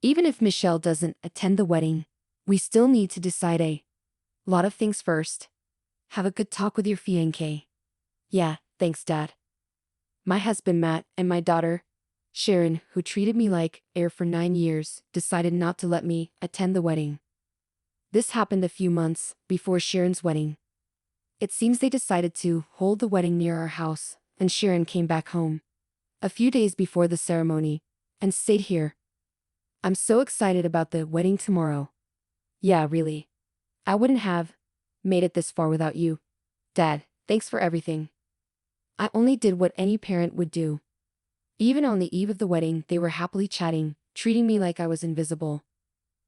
Even if Michelle doesn't attend the wedding, we still need to decide a lot of things first. Have a good talk with your fiancé. Yeah, thanks, Dad. My husband Matt and my daughter, Sharon, who treated me like heir for 9 years, decided not to let me attend the wedding. This happened a few months before Sharon's wedding. It seems they decided to hold the wedding near our house, and Sharon came back home a few days before the ceremony and stayed here. I'm so excited about the wedding tomorrow. Yeah, really. I wouldn't have made it this far without you. Dad, thanks for everything. I only did what any parent would do. Even on the eve of the wedding, they were happily chatting, treating me like I was invisible.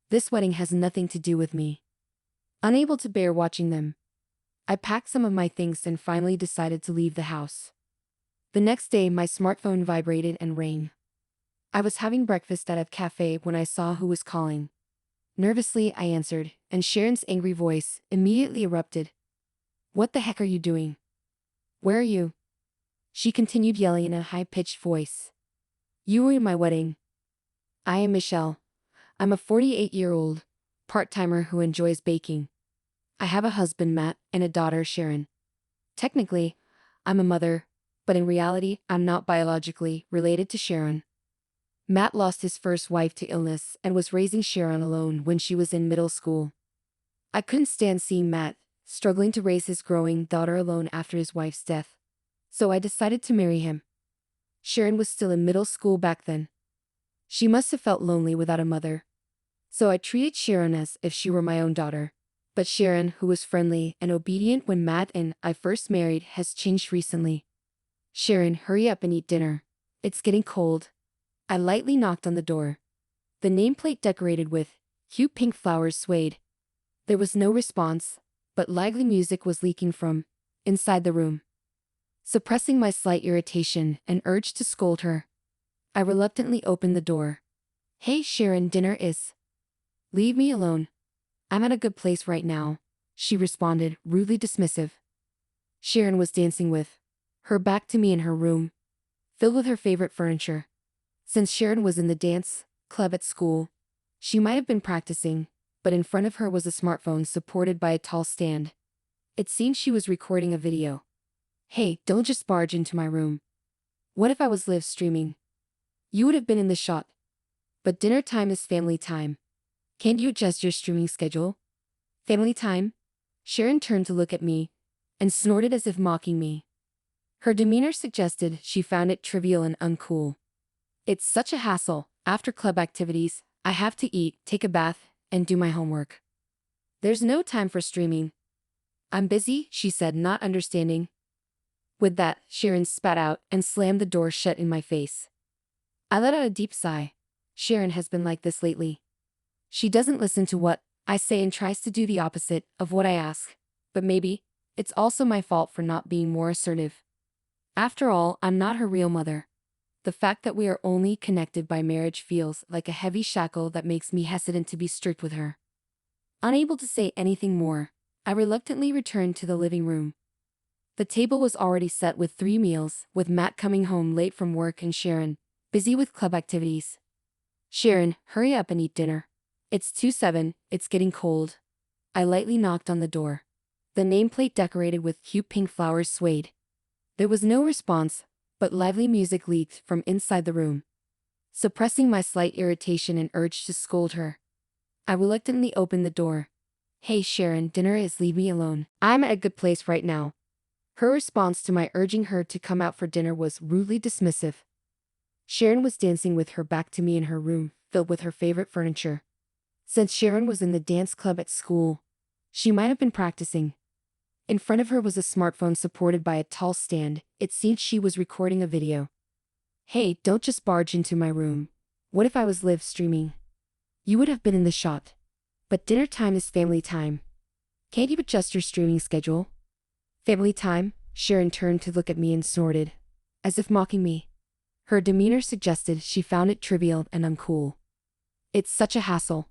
This wedding has nothing to do with me. Unable to bear watching them, I packed some of my things and finally decided to leave the house. The next day, my smartphone vibrated and rang. I was having breakfast at a cafe when I saw who was calling. Nervously, I answered, and Sharon's angry voice immediately erupted. What the heck are you doing? Where are you? She continued yelling in a high-pitched voice. You were in my wedding. I am Michelle. I'm a 48-year-old part-timer who enjoys baking. I have a husband, Matt, and a daughter, Sharon. Technically, I'm a mother, but in reality, I'm not biologically related to Sharon. Matt lost his first wife to illness and was raising Sharon alone when she was in middle school. I couldn't stand seeing Matt struggling to raise his growing daughter alone after his wife's death. So I decided to marry him. Sharon was still in middle school back then. She must have felt lonely without a mother. So I treated Sharon as if she were my own daughter. But Sharon, who was friendly and obedient when Matt and I first married, has changed recently. Sharon, hurry up and eat dinner. It's getting cold. I lightly knocked on the door. The nameplate decorated with cute pink flowers swayed. There was no response, but lively music was leaking from inside the room. Suppressing my slight irritation and urge to scold her, I reluctantly opened the door. Hey Sharon, dinner is. Leave me alone. I'm at a good place right now, she responded, rudely dismissive. Sharon was dancing with her back to me in her room, filled with her favorite furniture. Since Sharon was in the dance club at school, she might have been practicing, but in front of her was a smartphone supported by a tall stand. It seemed she was recording a video. Hey, don't just barge into my room. What if I was live streaming? You would have been in the shot. But dinner time is family time. Can't you adjust your streaming schedule? Family time? Sharon turned to look at me and snorted as if mocking me. Her demeanor suggested she found it trivial and uncool. It's such a hassle. After club activities, I have to eat, take a bath, and do my homework. There's no time for streaming. I'm busy, she said, not understanding. With that, Sharon spat out and slammed the door shut in my face. I let out a deep sigh. Sharon has been like this lately. She doesn't listen to what I say and tries to do the opposite of what I ask. But maybe it's also my fault for not being more assertive. After all, I'm not her real mother. The fact that we are only connected by marriage feels like a heavy shackle that makes me hesitant to be strict with her. Unable to say anything more, I reluctantly returned to the living room. The table was already set with 3 meals, with Matt coming home late from work and Sharon busy with club activities. Sharon, hurry up and eat dinner. It's 2:07, it's getting cold. I lightly knocked on the door. The nameplate decorated with cute pink flowers swayed. There was no response, but lively music leaked from inside the room. Suppressing my slight irritation and urge to scold her, I reluctantly opened the door. Hey Sharon, dinner is. Leave me alone. I'm at a good place right now. Her response to my urging her to come out for dinner was rudely dismissive. Sharon was dancing with her back to me in her room, filled with her favorite furniture. Since Sharon was in the dance club at school, she might have been practicing. In front of her was a smartphone supported by a tall stand. It seemed she was recording a video. Hey, don't just barge into my room. What if I was live streaming? You would have been in the shot. But dinner time is family time. Can't you adjust your streaming schedule? Family time? Sharon turned to look at me and snorted, as if mocking me. Her demeanor suggested she found it trivial and uncool. It's such a hassle.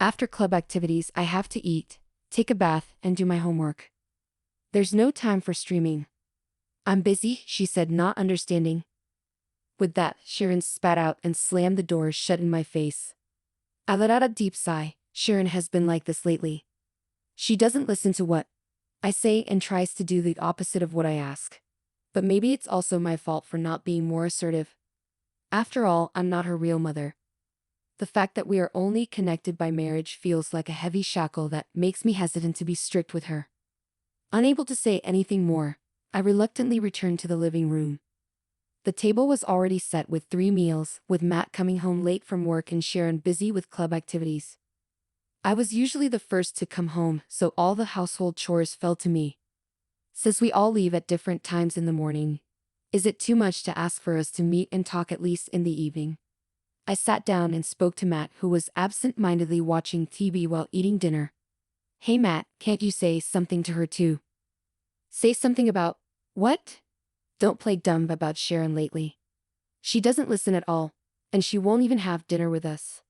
After club activities, I have to eat, take a bath, and do my homework. There's no time for streaming. I'm busy, she said, not understanding. With that, Sharon spat out and slammed the door shut in my face. I let out a deep sigh. Sharon has been like this lately. She doesn't listen to what I say and tries to do the opposite of what I ask. But maybe it's also my fault for not being more assertive. After all, I'm not her real mother. The fact that we are only connected by marriage feels like a heavy shackle that makes me hesitant to be strict with her. Unable to say anything more, I reluctantly returned to the living room. The table was already set with 3 meals, with Matt coming home late from work and Sharon busy with club activities. I was usually the first to come home, so all the household chores fell to me. Since we all leave at different times in the morning, is it too much to ask for us to meet and talk at least in the evening? I sat down and spoke to Matt, who was absent-mindedly watching TV while eating dinner. Hey Matt, can't you say something to her too? Say something about what? Don't play dumb about Sharon lately. She doesn't listen at all, and she won't even have dinner with us.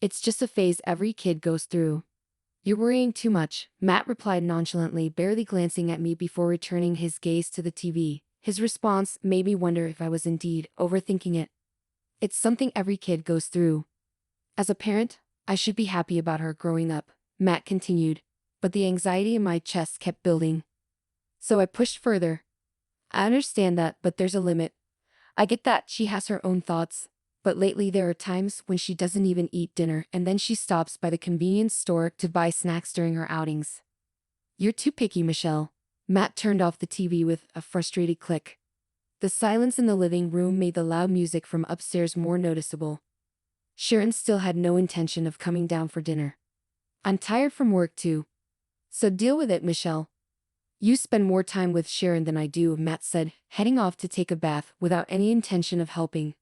It's just a phase every kid goes through. You're worrying too much, Matt replied nonchalantly, barely glancing at me before returning his gaze to the TV. His response made me wonder if I was indeed overthinking it. It's something every kid goes through. As a parent, I should be happy about her growing up, Matt continued, but the anxiety in my chest kept building. So I pushed further. I understand that, but there's a limit. I get that she has her own thoughts, but lately there are times when she doesn't even eat dinner and then she stops by the convenience store to buy snacks during her outings. You're too picky, Michelle. Matt turned off the TV with a frustrated click. The silence in the living room made the loud music from upstairs more noticeable. Sharon still had no intention of coming down for dinner. I'm tired from work too. So deal with it, Michelle. You spend more time with Sharon than I do, Matt said, heading off to take a bath without any intention of helping.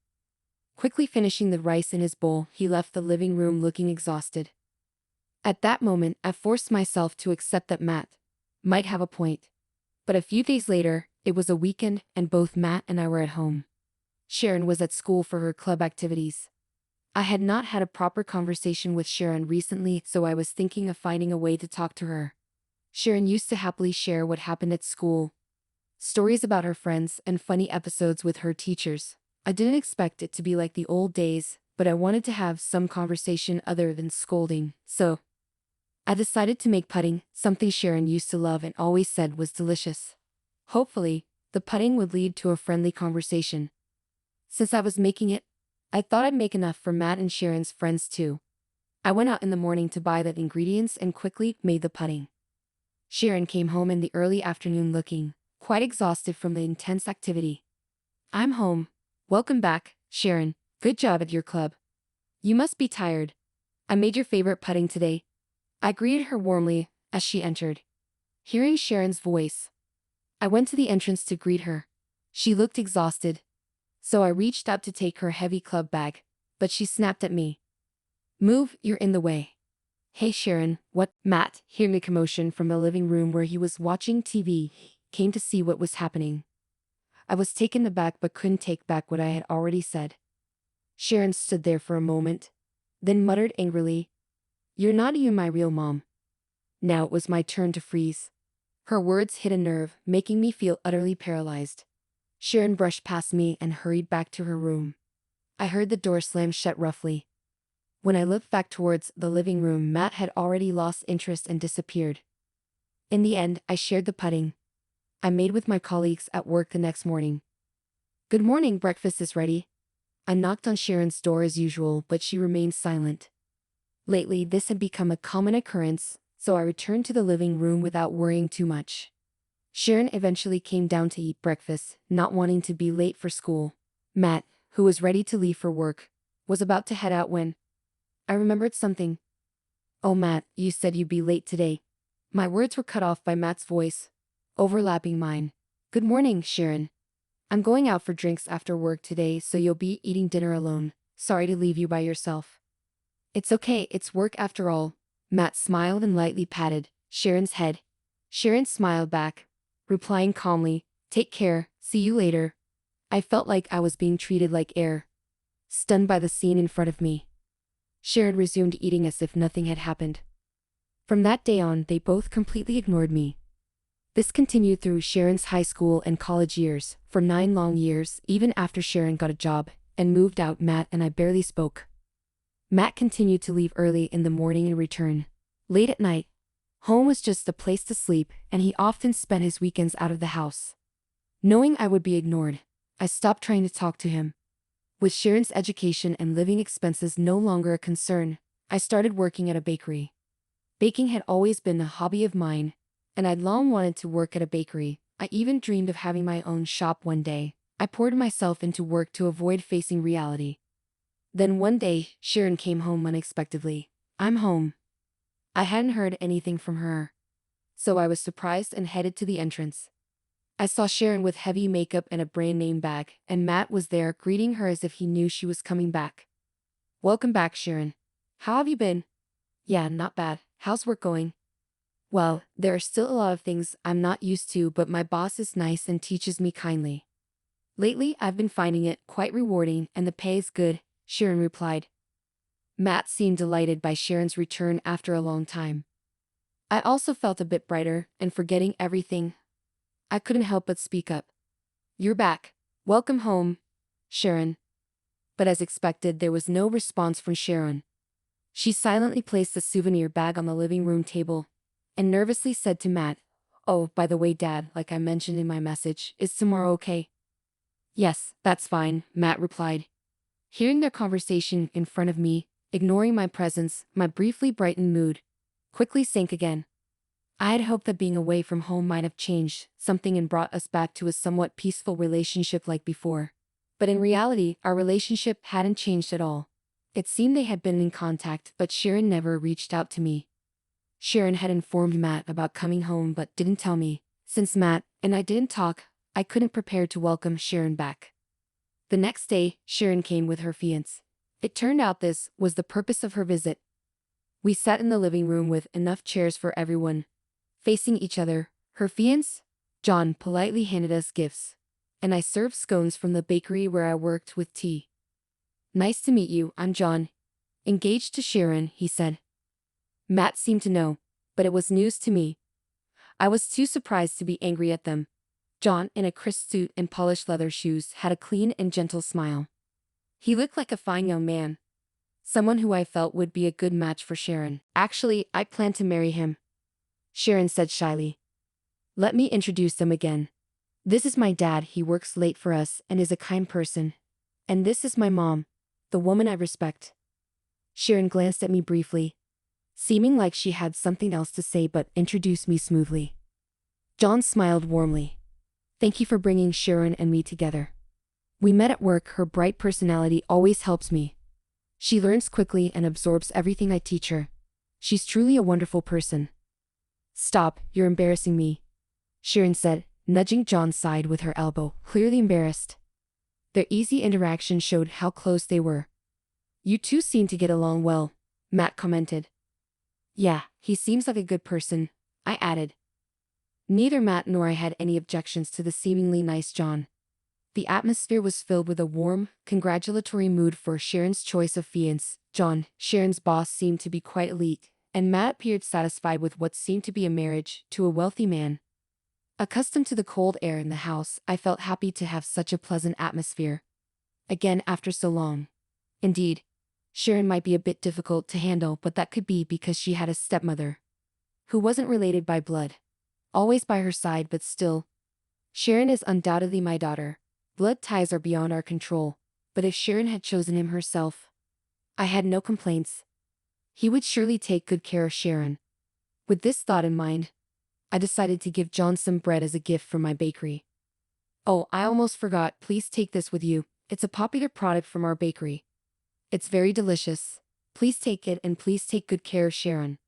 Quickly finishing the rice in his bowl, he left the living room looking exhausted. At that moment, I forced myself to accept that Matt might have a point. But a few days later, it was a weekend and both Matt and I were at home. Sharon was at school for her club activities. I had not had a proper conversation with Sharon recently, so I was thinking of finding a way to talk to her. Sharon used to happily share what happened at school. Stories about her friends and funny episodes with her teachers. I didn't expect it to be like the old days, but I wanted to have some conversation other than scolding, so I decided to make pudding, something Sharon used to love and always said was delicious. Hopefully, the pudding would lead to a friendly conversation. Since I was making it, I thought I'd make enough for Matt and Sharon's friends too. I went out in the morning to buy the ingredients and quickly made the pudding. Sharon came home in the early afternoon looking quite exhausted from the intense activity. I'm home. Welcome back, Sharon. Good job at your club. You must be tired. I made your favorite pudding today. I greeted her warmly as she entered. Hearing Sharon's voice, I went to the entrance to greet her. She looked exhausted, so I reached up to take her heavy club bag, but she snapped at me. Move, you're in the way. Hey Sharon, what? Matt, hearing a commotion from the living room where he was watching TV, came to see what was happening. I was taken aback but couldn't take back what I had already said. Sharon stood there for a moment, then muttered angrily, You're not even my real mom. Now it was my turn to freeze. Her words hit a nerve, making me feel utterly paralyzed. Sharon brushed past me and hurried back to her room. I heard the door slam shut roughly. When I looked back towards the living room, Matt had already lost interest and disappeared. In the end, I shared the pudding I made with my colleagues at work the next morning. Good morning, breakfast is ready. I knocked on Sharon's door as usual, but she remained silent. Lately, this had become a common occurrence, so I returned to the living room without worrying too much. Sharon eventually came down to eat breakfast, not wanting to be late for school. Matt, who was ready to leave for work, was about to head out when I remembered something. Oh Matt, you said you'd be late today. My words were cut off by Matt's voice, overlapping mine. Good morning, Sharon. I'm going out for drinks after work today, so you'll be eating dinner alone. Sorry to leave you by yourself. It's okay, it's work after all. Matt smiled and lightly patted Sharon's head. Sharon smiled back, replying calmly, Take care, see you later. I felt like I was being treated like air. Stunned by the scene in front of me, Sharon resumed eating as if nothing had happened. From that day on, they both completely ignored me. This continued through Sharon's high school and college years. For 9 long years, even after Sharon got a job and moved out, Matt and I barely spoke. Matt continued to leave early in the morning and return late at night. Home was just a place to sleep, and he often spent his weekends out of the house. Knowing I would be ignored, I stopped trying to talk to him. With Sharon's education and living expenses no longer a concern, I started working at a bakery. Baking had always been a hobby of mine, and I'd long wanted to work at a bakery. I even dreamed of having my own shop one day. I poured myself into work to avoid facing reality. Then one day, Sharon came home unexpectedly. "I'm home." I hadn't heard anything from her, so I was surprised and headed to the entrance. I saw Sharon with heavy makeup and a brand name bag, and Matt was there greeting her as if he knew she was coming back. "Welcome back, Sharon. How have you been?" "Yeah, not bad. How's work going?" "Well, there are still a lot of things I'm not used to, but my boss is nice and teaches me kindly. Lately, I've been finding it quite rewarding and the pay is good," Sharon replied. Matt seemed delighted by Sharon's return after a long time. I also felt a bit brighter, and forgetting everything, I couldn't help but speak up. "You're back. Welcome home, Sharon." But as expected, there was no response from Sharon. She silently placed the souvenir bag on the living room table and nervously said to Matt, "Oh, by the way, Dad, like I mentioned in my message, is tomorrow okay?" "Yes, that's fine," Matt replied. Hearing their conversation in front of me, ignoring my presence, my briefly brightened mood quickly sank again. I had hoped that being away from home might have changed something and brought us back to a somewhat peaceful relationship like before. But in reality, our relationship hadn't changed at all. It seemed they had been in contact, but Sharon never reached out to me. Sharon had informed Matt about coming home but didn't tell me. Since Matt and I didn't talk, I couldn't prepare to welcome Sharon back. The next day, Sharon came with her fiancé. It turned out this was the purpose of her visit. We sat in the living room with enough chairs for everyone, facing each other. Her fiancé, John, politely handed us gifts, and I served scones from the bakery where I worked with tea. "Nice to meet you, I'm John. Engaged to Sharon," he said. Matt seemed to know, but it was news to me. I was too surprised to be angry at them. John, in a crisp suit and polished leather shoes, had a clean and gentle smile. He looked like a fine young man, someone who I felt would be a good match for Sharon. "Actually, I plan to marry him," Sharon said shyly. "Let me introduce them again. This is my dad, he works late for us and is a kind person. And this is my mom, the woman I respect." Sharon glanced at me briefly, seeming like she had something else to say, but introduced me smoothly. John smiled warmly. "Thank you for bringing Sharon and me together. We met at work. Her bright personality always helps me. She learns quickly and absorbs everything I teach her. She's truly a wonderful person." "Stop, you're embarrassing me," Sharon said, nudging John's side with her elbow, clearly embarrassed. Their easy interaction showed how close they were. "You two seem to get along well," Matt commented. "Yeah, he seems like a good person," I added. Neither Matt nor I had any objections to the seemingly nice John. The atmosphere was filled with a warm, congratulatory mood for Sharon's choice of fiancé. John, Sharon's boss, seemed to be quite elite, and Matt appeared satisfied with what seemed to be a marriage to a wealthy man. Accustomed to the cold air in the house, I felt happy to have such a pleasant atmosphere again after so long. Indeed, Sharon might be a bit difficult to handle, but that could be because she had a stepmother who wasn't related by blood, always by her side, but still. Sharon is undoubtedly my daughter. Blood ties are beyond our control, but if Sharon had chosen him herself, I had no complaints. He would surely take good care of Sharon. With this thought in mind, I decided to give John some bread as a gift from my bakery. "Oh, I almost forgot, please take this with you. It's a popular product from our bakery. It's very delicious. Please take it and please take good care of Sharon."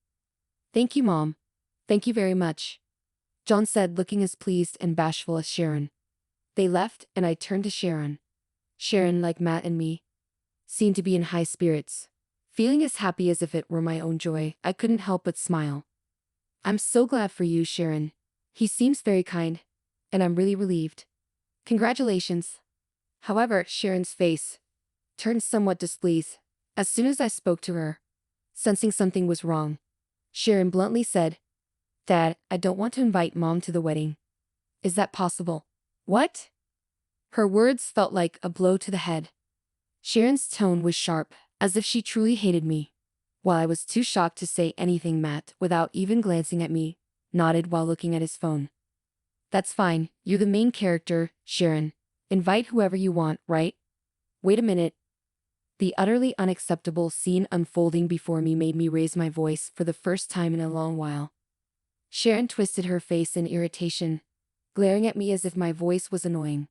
"Thank you, Mom. Thank you very much," John said, looking as pleased and bashful as Sharon. They left, and I turned to Sharon. Sharon, like Matt and me, seemed to be in high spirits. Feeling as happy as if it were my own joy, I couldn't help but smile. "I'm so glad for you, Sharon. He seems very kind, and I'm really relieved. Congratulations." However, Sharon's face turned somewhat displeased as soon as I spoke to her. Sensing something was wrong, Sharon bluntly said, "Dad, I don't want to invite Mom to the wedding. Is that possible?" "What?" Her words felt like a blow to the head. Sharon's tone was sharp, as if she truly hated me. While I was too shocked to say anything, Matt, without even glancing at me, nodded while looking at his phone. That's fine, you're the main character, Sharon. Invite whoever you want, right? Wait a minute. The utterly unacceptable scene unfolding before me made me raise my voice for the first time in a long while. Sharon twisted her face in irritation, glaring at me as if my voice was annoying.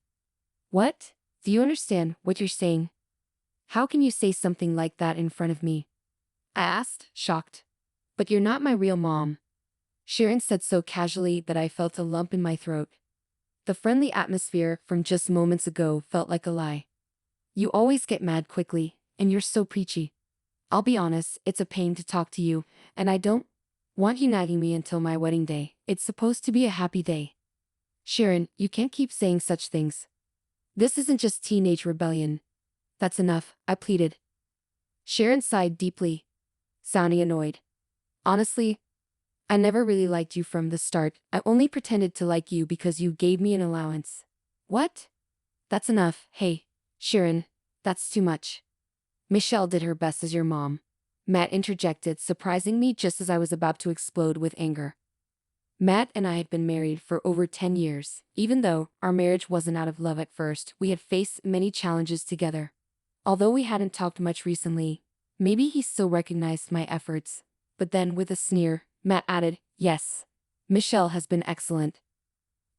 What? Do you understand what you're saying? How can you say something like that in front of me? I asked, shocked. But you're not my real mom. Sharon said so casually that I felt a lump in my throat. The friendly atmosphere from just moments ago felt like a lie. You always get mad quickly, and you're so preachy. I'll be honest, it's a pain to talk to you, and I don't want you nagging me until my wedding day. It's supposed to be a happy day. Sharon, you can't keep saying such things. This isn't just teenage rebellion. That's enough, I pleaded. Sharon sighed deeply, sounding annoyed. Honestly, I never really liked you from the start. I only pretended to like you because you gave me an allowance. What? That's enough. Hey, Sharon, that's too much. Michelle did her best as your mom. Matt interjected, surprising me just as I was about to explode with anger. Matt and I had been married for over 10 years. Even though our marriage wasn't out of love at first, we had faced many challenges together. Although we hadn't talked much recently, maybe he still recognized my efforts. But then, with a sneer, Matt added, yes, Michelle has been excellent.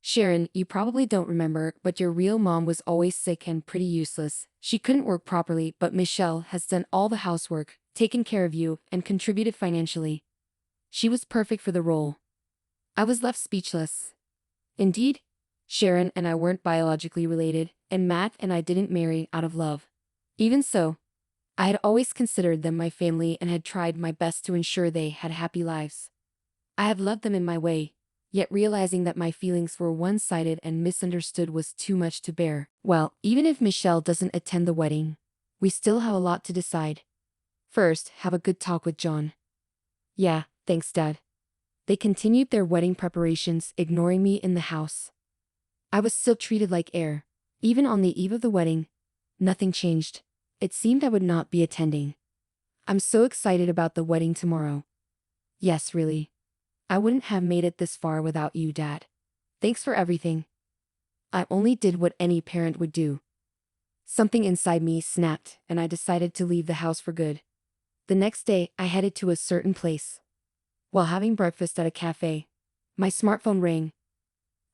Sharon, you probably don't remember, but your real mom was always sick and pretty useless. She couldn't work properly, but Michelle has done all the housework, taken care of you, and contributed financially. She was perfect for the role. I was left speechless. Indeed, Sharon and I weren't biologically related, and Matt and I didn't marry out of love. Even so, I had always considered them my family and had tried my best to ensure they had happy lives. I have loved them in my way, yet realizing that my feelings were one-sided and misunderstood was too much to bear. Well, even if Michelle doesn't attend the wedding, we still have a lot to decide. First, have a good talk with John. Yeah, thanks, Dad. They continued their wedding preparations, ignoring me in the house. I was still treated like heir. Even on the eve of the wedding, nothing changed. It seemed I would not be attending. I'm so excited about the wedding tomorrow. Yes, really. I wouldn't have made it this far without you, Dad. Thanks for everything. I only did what any parent would do. Something inside me snapped, and I decided to leave the house for good. The next day, I headed to a certain place. While having breakfast at a cafe, my smartphone rang.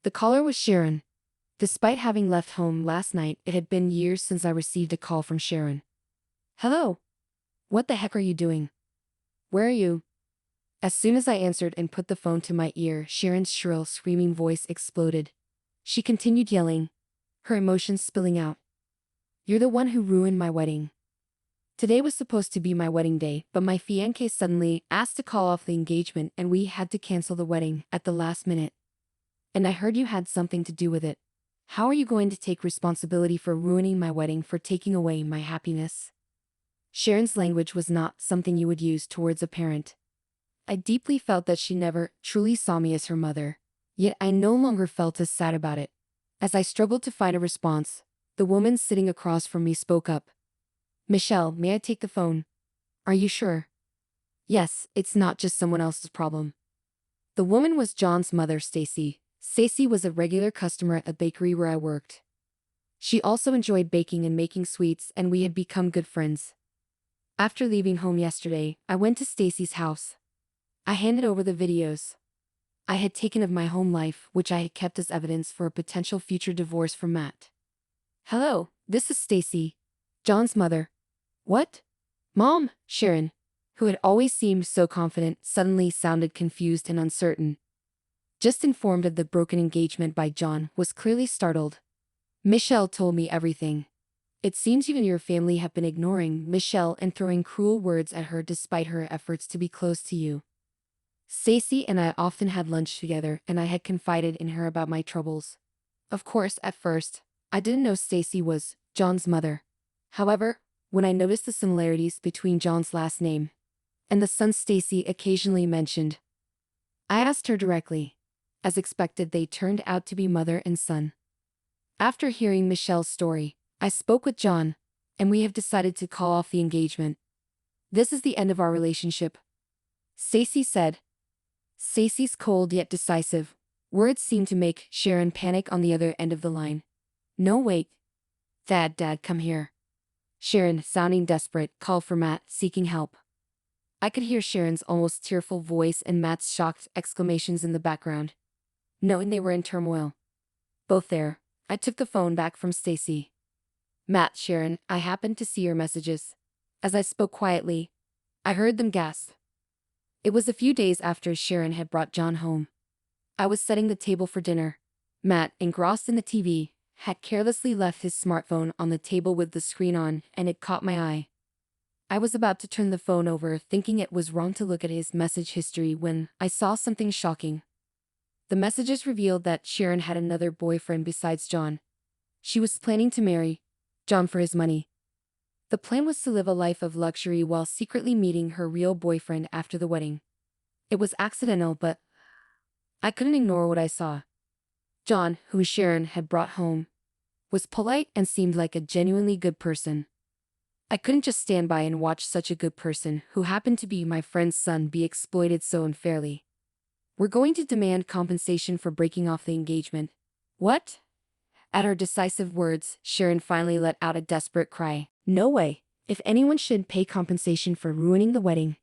The caller was Sharon. Despite having left home last night, it had been years since I received a call from Sharon. Hello. What the heck are you doing? Where are you? As soon as I answered and put the phone to my ear, Sharon's shrill, screaming voice exploded. She continued yelling, her emotions spilling out. You're the one who ruined my wedding. Today was supposed to be my wedding day, but my fiancé suddenly asked to call off the engagement and we had to cancel the wedding at the last minute. And I heard you had something to do with it. How are you going to take responsibility for ruining my wedding, for taking away my happiness? Sharon's language was not something you would use towards a parent. I deeply felt that she never truly saw me as her mother, yet I no longer felt as sad about it. As I struggled to find a response, the woman sitting across from me spoke up. Michelle, may I take the phone? Are you sure? Yes, it's not just someone else's problem. The woman was John's mother, Stacy. Stacy was a regular customer at a bakery where I worked. She also enjoyed baking and making sweets, and we had become good friends. After leaving home yesterday, I went to Stacy's house. I handed over the videos I had taken of my home life, which I had kept as evidence for a potential future divorce from Matt. Hello, this is Stacy, John's mother. What? Mom, Sharon, who had always seemed so confident, suddenly sounded confused and uncertain. Just informed of the broken engagement by John, was clearly startled. Michelle told me everything. It seems you and your family have been ignoring Michelle and throwing cruel words at her despite her efforts to be close to you. Stacy and I often had lunch together, and I had confided in her about my troubles. Of course, at first, I didn't know Stacy was John's mother. However, when I noticed the similarities between John's last name and the son Stacy occasionally mentioned, I asked her directly. As expected, they turned out to be mother and son. After hearing Michelle's story, I spoke with John, and we have decided to call off the engagement. This is the end of our relationship, Stacy said. Stacy's cold yet decisive words seemed to make Sharon panic on the other end of the line. No, wait. Dad, come here. Sharon, sounding desperate, called for Matt, seeking help. I could hear Sharon's almost tearful voice and Matt's shocked exclamations in the background, knowing they were in turmoil. Both there, I took the phone back from Stacy. Matt, Sharon, I happened to see your messages. As I spoke quietly, I heard them gasp. It was a few days after Sharon had brought John home. I was setting the table for dinner. Matt, engrossed in the TV, had carelessly left his smartphone on the table with the screen on, and it caught my eye. I was about to turn the phone over, thinking it was wrong to look at his message history, when I saw something shocking. The messages revealed that Sharon had another boyfriend besides John. She was planning to marry John for his money. The plan was to live a life of luxury while secretly meeting her real boyfriend after the wedding. It was accidental, but I couldn't ignore what I saw. John, who Sharon had brought home, was polite and seemed like a genuinely good person. I couldn't just stand by and watch such a good person, who happened to be my friend's son, be exploited so unfairly. We're going to demand compensation for breaking off the engagement. What? At her decisive words, Sharon finally let out a desperate cry. No way. If anyone should pay compensation for ruining the wedding,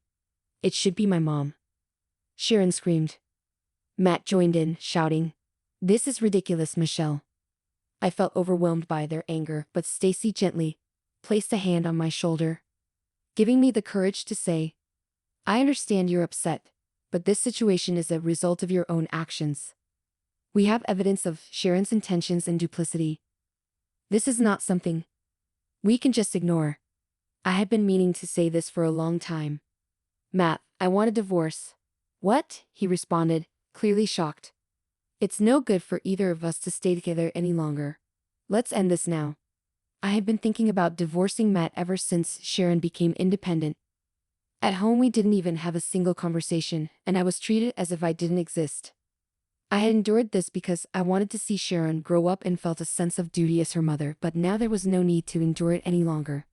it should be my mom. Sharon screamed. Matt joined in, shouting, "This is ridiculous, Michelle." I felt overwhelmed by their anger, but Stacy gently placed a hand on my shoulder, giving me the courage to say, "I understand you're upset, but this situation is a result of your own actions. We have evidence of Sharon's intentions and duplicity. This is not something we can just ignore." I had been meaning to say this for a long time. "Matt, I want a divorce." "What?" he responded, clearly shocked. "It's no good for either of us to stay together any longer. Let's end this now." I had been thinking about divorcing Matt ever since Sharon became independent. At home we didn't even have a single conversation, and I was treated as if I didn't exist. I had endured this because I wanted to see Sharon grow up and felt a sense of duty as her mother, but now there was no need to endure it any longer.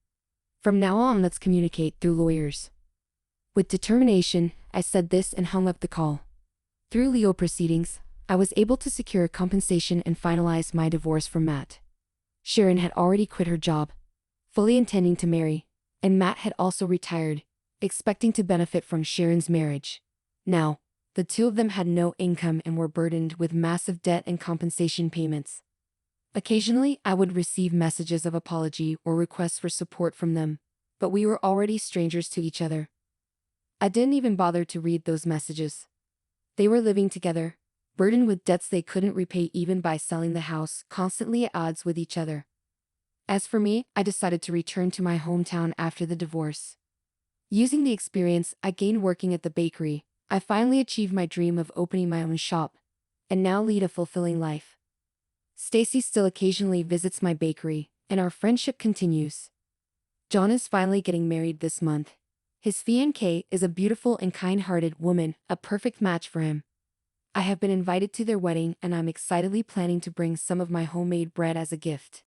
From now on, let's communicate through lawyers. With determination, I said this and hung up the call. Through legal proceedings, I was able to secure compensation and finalize my divorce from Matt. Sharon had already quit her job, fully intending to marry, and Matt had also retired, expecting to benefit from Sharon's marriage. Now, the two of them had no income and were burdened with massive debt and compensation payments. Occasionally, I would receive messages of apology or requests for support from them, but we were already strangers to each other. I didn't even bother to read those messages. They were living together, burdened with debts they couldn't repay even by selling the house, constantly at odds with each other. As for me, I decided to return to my hometown after the divorce. Using the experience I gained working at the bakery, I finally achieved my dream of opening my own shop, and now lead a fulfilling life. Stacy still occasionally visits my bakery, and our friendship continues. John is finally getting married this month. His fiancée is a beautiful and kind-hearted woman, a perfect match for him. I have been invited to their wedding, and I'm excitedly planning to bring some of my homemade bread as a gift.